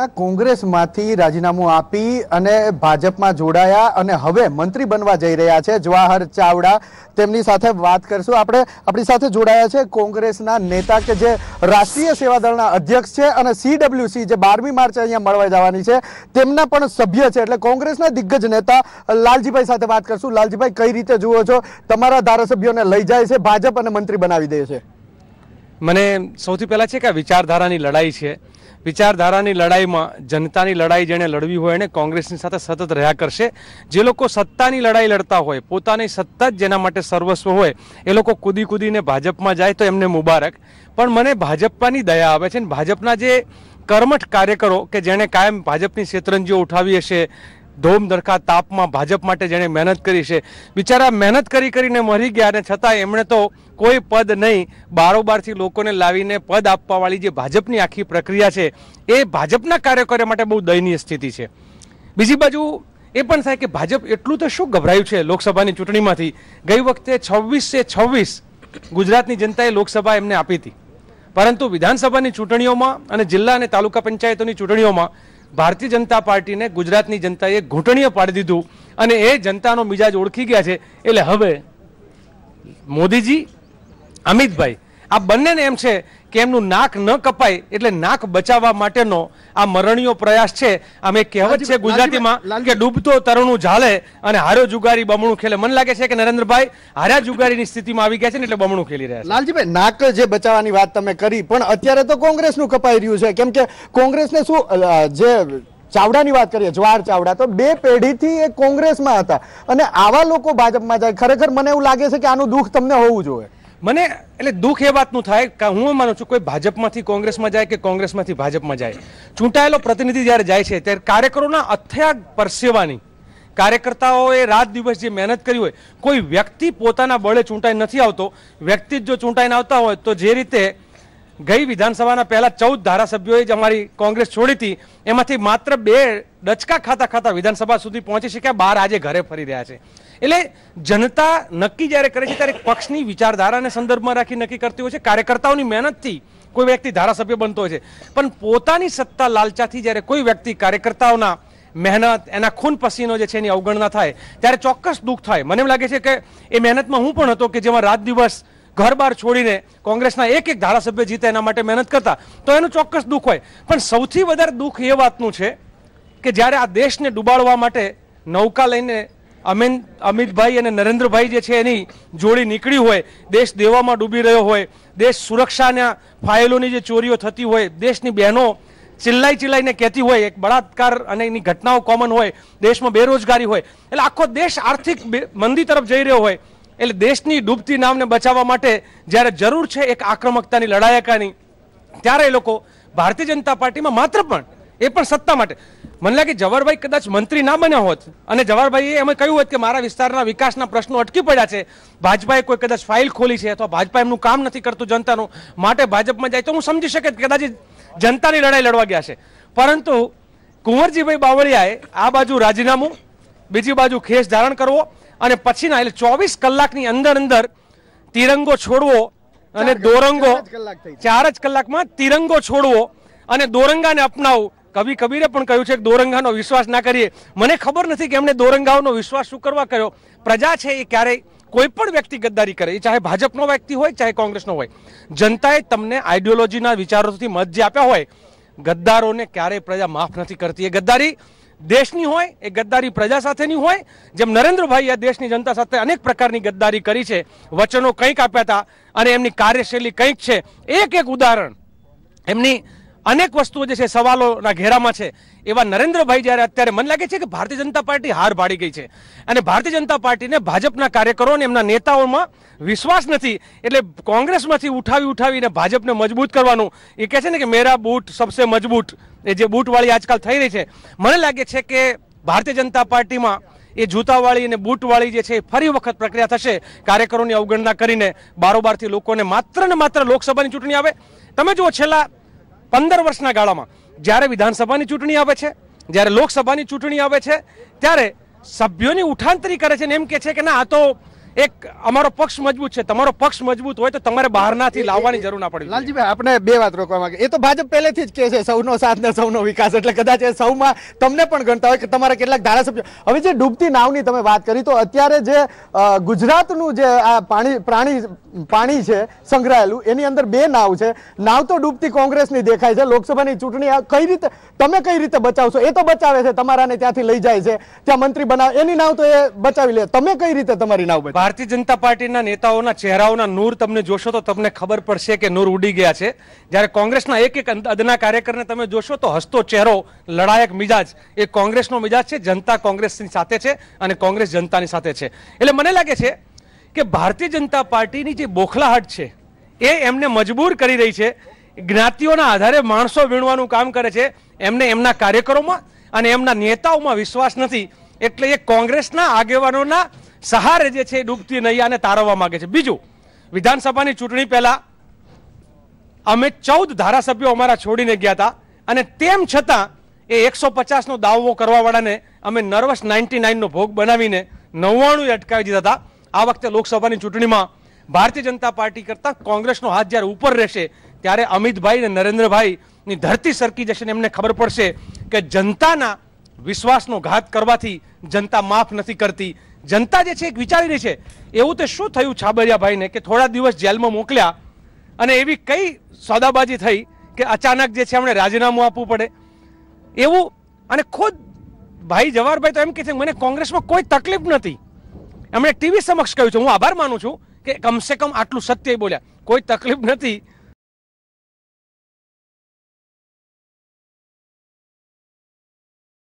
કોંગ્રેસમાંથી રાજીનામું આપી અને ભાજપમાં જોડાયા અને હવે મંત્રી બનવા જઈ રહ્યા છે જવાહર ચાવડા, તેમની સાથે વાત કરશું આપણે। આપણી સાથે જોડાયા છે કોંગ્રેસના નેતા કે જે રાષ્ટ્રીય સેવા દળના અધ્યક્ષ છે અને CWC જે 12મી માર્ચે અહીંયા મળવા જવાની છે તેમના પણ સભ્ય છે, એટલે કોંગ્રેસના દિગ્ગજ નેતા લાલજીભાઈ સાથે વાત કરશું। લાલજીભાઈ, કઈ રીતે જુઓ છો, તમારા ધારાસભ્યોને લઈ જાય છે ભાજપ અને મંત્રી બનાવી દે છે? મને સૌથી પહેલા છે કે વિચારધારાની લડાઈ છે। વિચારધારાની લડાઈમાં જનતાની લડાઈ જેણે લડવી હોય એને કોંગ્રેસની સાથે સતત રહ્યા કરશે। જે લોકો સત્તાની લડાઈ લડતા હોય, પોતાની સત્તા જ જેના માટે સર્વસ્વ હોય, એ લોકો કૂદી કૂદીને ભાજપમાં જાય તો એમને મુબારક। પણ મને ભાજપની દયા આવે છે, ભાજપના જે કર્મઠ કાર્યકરો કે જેણે કાયમ ભાજપની શેતરંજીઓ ઉઠાવી હશે, ધોમ ધરખા તાપમાં ભાજપ માટે જેણે મહેનત કરી છે, બિચારા મહેનત કરીને મરી ગયા અને છતાં એમણે તો કોઈ પદ નહીં, બારોબારથી લોકોને લાવીને પદ આપવાવાળી જે ભાજપની આખી પ્રક્રિયા છે એ ભાજપના કાર્યકરો માટે બહુ દયનીય સ્થિતિ છે। બીજી બાજુ એ પણ થાય કે ભાજપ એટલું તો શું ગભરાયું છે લોકસભાની ચૂંટણીમાંથી? ગઈ વખતે 26 ગુજરાતની જનતાએ લોકસભા એમને આપી હતી, પરંતુ વિધાનસભાની ચૂંટણીઓમાં અને જિલ્લા અને તાલુકા પંચાયતોની ચૂંટણીઓમાં ભારતીય જનતા પાર્ટીને ગુજરાતની જનતાએ ઘૂંટણીએ પાડી દીધું અને એ જનતાનો મિજાજ ઓળખી ગયા છે। એટલે હવે મોદીજી, અમિતભાઈ આ બંનેને એમ છે કે એમનું નાક ન કપાય એટલે નાક બચાવવા માટેનો આ મરણીયો પ્રયાસ છે। આમ એક કહેવત છે ગુજરાતીમાં કે ડૂબતો તરણું ઝાલે અને હાર્યો જુગારી બમણું ખેલે। મને લાગે છે કે નરેન્દ્રભાઈ હાર્યા જુગારીની સ્થિતિમાં આવી ગયા છે ને એટલે બમણું ખેલી રહ્યા છે। લાલજીભાઈ, નાક જે બચાવવાની વાત તમે કરી, પણ અત્યારે તો કોંગ્રેસનું કપાઈ રહ્યું છે, કેમ કે કોંગ્રેસને શું, જે ચાવડાની વાત કરીએ, જવાહર ચાવડા તો 2 પેઢીથી એ કોંગ્રેસમાં હતા અને આવા લોકો ભાજપમાં જાય, ખરેખર મને એવું લાગે છે કે આનું દુઃખ તમને હોવું જોઈએ। મને એટલે દુઃખ એ વાતનું થાય કે હું માનું છું કોઈ ભાજપમાંથી કોંગ્રેસમાં જાય કે કોંગ્રેસમાંથી ભાજપમાં જાય, ચૂંટાયેલો પ્રતિનિધિ જ્યારે જાય છે ત્યારે કાર્યકરોના અથાગ પરસેવાની, કાર્યકર્તાઓએ રાત દિવસ જે મહેનત કરી હોય, કોઈ વ્યક્તિ પોતાના બળે ચૂંટાઈ નથી આવતો। વ્યક્તિ જો ચૂંટાઈને આવતા હોય તો જે રીતે ગઈ વિધાનસભાના પહેલા 14 ધારાસભ્યોએ જ અમારી કોંગ્રેસ છોડી હતી, એમાંથી માત્ર 2 ડચકા ખાતા વિધાનસભા સુધી પહોંચી શક્યા, 12 આજે ઘરે ફરી રહ્યા છે। એટલે જનતા નક્કી જ્યારે કરે છે ત્યારે પક્ષની વિચારધારાને સંદર્ભમાં રાખી નક્કી કરતી હોય છે। કાર્યકર્તાઓની મહેનતથી કોઈ વ્યક્તિ ધારાસભ્ય બનતો હોય છે, પણ પોતાની સત્તા લાલચાથી જ્યારે કોઈ વ્યક્તિ કાર્યકર્તાઓના મહેનત, એના ખૂન પસીનો જે છે એની અવગણના થાય ત્યારે ચોક્કસ દુઃખ થાય। મને એમ લાગે છે કે એ મહેનતમાં હું પણ હતો કે જેમાં રાત દિવસ ઘર બાર છોડીને કોંગ્રેસના એક ધારાસભ્ય જીતે એના માટે મહેનત કરતા, તો એનું ચોક્કસ દુઃખ હોય। પણ સૌથી વધારે દુઃખ એ વાતનું છે કે જ્યારે આ દેશને ડૂબાડવા માટે નૌકા લઈને અમિતભાઈ અને નરેન્દ્રભાઈ જે છે એની જોડી નીકળી હોય, દેશ દેવામાં ડૂબી રહ્યો હોય, દેશ સુરક્ષાના ફાઇલોની જે ચોરીઓ થતી હોય, દેશની બહેનો ચિલ્લાઈને કહેતી હોય, એક બળાત્કાર અને એની ઘટનાઓ કોમન હોય, દેશમાં બેરોજગારી હોય, એટલે આખો દેશ આર્થિક મંદી તરફ જઈ રહ્યો હોય, એટલે દેશની ડૂબતી નામને બચાવવા માટે જ્યારે જરૂર છે એક આક્રમકતાની, લડાયકાની, ત્યારે એ લોકો ભારતીય જનતા પાર્ટીમાં માત્ર પણ એ પણ સત્તા માટે, મને લાગે જવાહરભાઈ કદાચ મંત્રી ના બન્યા હોત અને જવાહરભાઈએ એમ કહ્યું હોત કે મારા વિસ્તારના વિકાસના પ્રશ્નો અટકી પડ્યા છે, ભાજપાએ કોઈ કદાચ ફાઇલ ખોલી છે અથવા ભાજપા એમનું કામ નથી કરતું જનતાનું, માટે ભાજપમાં જાય, તો હું સમજી શકે કે કદાચ જનતાની લડાઈ લડવા ગયા છે। પરંતુ કુંવરજીભાઈ બાવળિયાએ આ બાજુ રાજીનામું, બીજી બાજુ ખેસ ધારણ કરવો અને પછીના એટલે 24 કલાકની અંદર તિરંગો છોડવો અને દોરંગો, 4 જ કલાકમાં તિરંગો છોડવો અને દોરંગાને અપનાવવું। કવિ કબીરે પણ કહ્યું છે કે દોરંગાનો વિશ્વાસ ના કરીએ। મને ખબર નથી કે એમને દોરંગાઓનો વિશ્વાસ શું કરવા કર્યો। પ્રજા છે એ ક્યારેય કોઈ પણ વ્યક્તિ ગદ્દારી કરે, એ ચાહે ભાજપનો વ્યક્તિ હોય ચાહે કોંગ્રેસનો હોય, જનતાએ તમને આઈડિયોલોજીના વિચારોથી મત જે આપ્યા હોય, ગદ્દારોને ક્યારેય પ્રજા માફ નથી કરતી। એ ગદ્દારી દેશની હોય, એ ગદ્દારી પ્રજા સાથેની હોય। જેમ નરેન્દ્રભાઈએ આ દેશની જનતા સાથે અનેક પ્રકારની ગદ્દારી કરી છે, વચનો કંઈક આપ્યા હતા અને એમની કાર્યશૈલી કંઈક છે, એક ઉદાહરણ એમની અનેક વસ્તુઓ જે છે સવાલોના ઘેરામાં છે, એવા નરેન્દ્રભાઈ જ્યારે અત્યારે મને લાગે છે કે ભારતીય જનતા પાર્ટી હાર ભાડી ગઈ છે અને ભારતીય જનતા પાર્ટીને ભાજપના કાર્યકરો અને એમના નેતાઓમાં વિશ્વાસ નથી, એટલે કોંગ્રેસમાંથી ઉઠાવીને ભાજપને મજબૂત કરવાનું, એ કહે છે ને કે મેરા બૂટ સબસે મજબૂત, એ જે બૂટવાળી આજકાલ થઈ રહી છે, મને લાગે છે કે ભારતીય જનતા પાર્ટીમાં એ જૂતાવાળી અને બૂટવાળી જે છે ફરી વખત પ્રક્રિયા થશે, કાર્યકરોની અવગણના કરીને બારોબારથી લોકોને માત્ર ને માત્ર લોકસભાની ચૂંટણી આવે। તમે જુઓ છેલ્લા 15 વર્ષના ગાળામાં જ્યારે વિધાનસભાની ચૂંટણી આવે છે, જ્યારે લોકસભાની ચૂંટણી આવે છે, ત્યારે સભ્યોની ઉઠાંતરી કરે છે ને એમ કે છે કે ના આ તો એક અમારો પક્ષ મજબૂત છે, તમારો પક્ષ મજબૂત હોય તો તમારે બહારનાથી લાવવાની જરૂર ના પડે. લાલજીભાઈ, આપણે બે વાત રોકવા માંગે. એ તો ભાજપ પહેલેથી જ કહે છે સૌનો સાથ ને સૌનો વિકાસ, એટલે કદાચ એ સૌમાં તમને પણ ગણતા હોય કે તમારા કેટલાક ધારાસભ્યો. હવે જે ડૂબતી નાવની તમે વાત કરી, તો અત્યારે જે ગુજરાતનું જે આ પાણી છે સંગ્રહાયેલું, એની અંદર બે નાવ છે. નાવ તો ડૂબતી કોંગ્રેસની દેખાય છે. લોકસભાની ચૂંટણી કઈ રીતે તમે કઈ રીતે બચાવશો? એ તો બચાવે છે, તમારાને ત્યાંથી લઈ જાય છે, ત્યાં મંત્રી બનાવે, એની નાવ તો એ બચાવી લે. તમે કઈ રીતે તમારી નાવ બચાવો? ભારતીય જનતા પાર્ટીના નેતાઓના ચહેરાઓના નૂર તમને જોશો તો તમને ખબર પડશે કે નૂર ઉડી ગયા છે. જ્યારે કોંગ્રેસના એક એક અદના કાર્યકરને તમે જોશો તો હસતો ચહેરો, લડાયક મિજાજ, એ કોંગ્રેસનો મિજાજ છે. જનતા કોંગ્રેસની સાથે છે અને કોંગ્રેસ જનતાની સાથે છે. એટલે મને લાગે છે કે ભારતીય જનતા પાર્ટીની જે બોખલાહટ છે એ એમને મજબૂર કરી રહી છે. જ્ઞાતિઓના આધારે માણસો વીણવાનું કામ કરે છે. એમને એમના કાર્યકરોમાં અને એમના નેતાઓમાં વિશ્વાસ નથી, એટલે એ કોંગ્રેસના આગેવાનોના સહારે જે છે ડૂબતી નૈયાને તારવવા માંગે છે. બીજું, વિધાનસભાની ચૂંટણી પહેલા અમે 14 ધારાસભ્યો અમારા છોડીને ગયા હતા, અને તેમ છતાં એ 150નો દાવો કરવાવાળાને અમે નર્વસ 99 નો ભોગ બનાવીને 99 અટકાવી દીધા હતા. આ વખતે લોકસભાની ચૂંટણીમાં ભારતીય જનતા પાર્ટી કરતા કોંગ્રેસનો હાથ જ્યારે ઉપર રહેશે ત્યારે અમિતભાઈ અને નરેન્દ્રભાઈની ધરતી સરકી જશે ને એમને ખબર પડશે કે જનતાના વિશ્વાસનો ઘાત કરવાથી જનતા માફ નથી કરતી. જનતા જે છે એક વિચારી રહી છે, એવું તે શું થયું છાબરિયાભાઈને કે થોડા દિવસ જેલમાં મોકલ્યા અને એવી કઈ સોદાબાજી થઈ કે અચાનક જે છે એમણે રાજીનામું આપવું પડે એવું. અને ખુદ ભાઈ જવાહરભાઈ તો એમ કહે છે મને કોંગ્રેસમાં કોઈ તકલીફ નથી. એમણે ટીવી સમક્ષ કહ્યું છે, હું આભાર માનું છું કે કમસે કમ આટલું સત્ય બોલ્યા, કોઈ તકલીફ નથી.